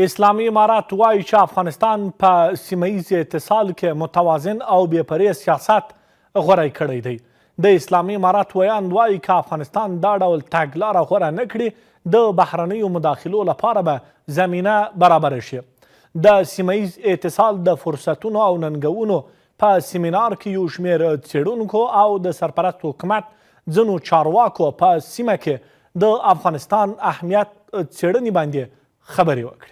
اسلامي امارات وایي چې افغانستان په سیمه ییز اتصال کې متوازن او بې پرې سیاست غوره کړی دی. د اسلامي امارات ویاند وایي که افغانستان دا ډول تګلاره غوره نه کړي د بهرنیو مداخلو لپاره به زمینه برابره شي. د سیمه ییز اتصال د فرصتونو او ننګونو په سیمینار کې یو شمېر څېړونکو او د سرپرست حکومت ځینو چارواکو په سیمه کې د افغانستان اهمیت څېړنې باندې خبرې وکړې.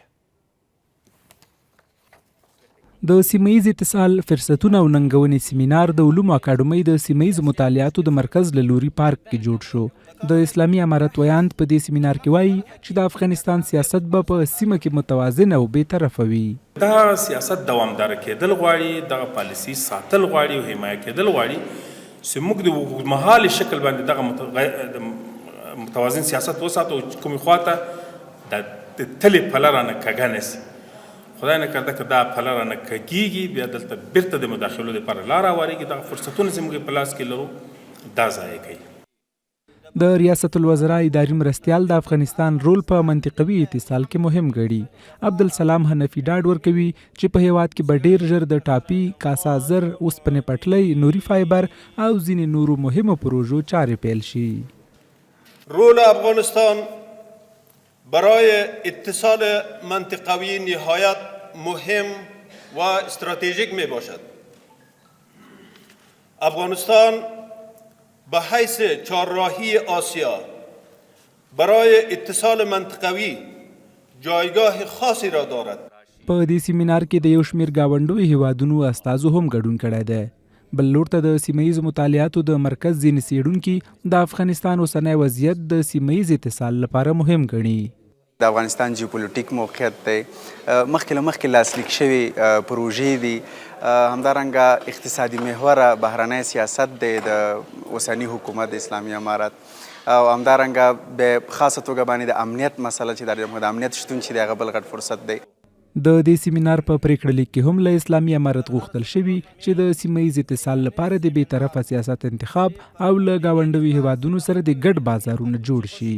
د سیمهیز اتصال فرصتونه او ننګونې سیمینار د علومو اکاډمۍ د سیمهیز مطالعاتو د مرکز له لوري پارک کې جوړ شو. د اسلامي امارت ویاند په دې سیمینار کې وایي چې د افغانستان سیاست به په سیمه کې متوازن او بې طرفه وي. دا سیاست دوامداره کېدل غواړي، دغه پالیسي ساتل غواړي او حمایه کېدل غواړي چې موږ د اوږدمهالي شکل باندې دغه متوازن سیاست وساتو، کومې خواته د تلې پله رانه کږه نه سي. خدای نه کرده که دا پله رانه کږېږي، بیا دلته بیرته د مداخلو دپاره لاره هوارېږي. دغه فرصتونه چې موږ په لاس کې لرو دا ضایع کوي. د ریاست الوزرا اداري مرستیال د افغانستان رول په منطقوي اتصال کې مهم ګڼي. عبدالسلام حنفي ډاډ ورکوي چې په هیواد کې به ډیر ژر د ټاپي، کاسا زر، اوسپنې پټلۍ، نوري فایبر او ځینې نورو مهمو پروژو چارې پیل شي. رول افغانستان برای اتصال منطقوی نهایت مهم و استراتژیک می باشد. افغانستان به حیث چهارراهی آسیا برای اتصال منطقوی جایگاه خاصی را دارد. په دې سیمینار کې د یو شمېر ګاونډیو هیوادونو استازو هم ګډون کړی دی. بل لور ته د سیمهیزو مطالعاتو د مرکز ځینې څېړونکي د افغانستان اوسنی وضعیت د سیمهیز اتصال لپاره مهم ګڼي. د افغانستان جیوپولیټیک موقعیت دی، مخکې له مخکې لاسلیک شوي پروژې دي، همدارنګه اقتصادي محوره بهرنی سیاست دی د اوسني حکومت د اسلامي امارت، او همدارنګه په خاصه توګه باندې د امنیت مسله چې د امنیت شتون چې دی هغه بل غټ فرصت دی. د دې سیمینار په پریکړه لیک کې هم له اسلامي امارت غوښتل شوي چې د سیمهیز اتصال لپاره د بې طرفه سیاست انتخاب او له ګاونډیو هیوادونو سره د ګډ بازارونه جوړ شي.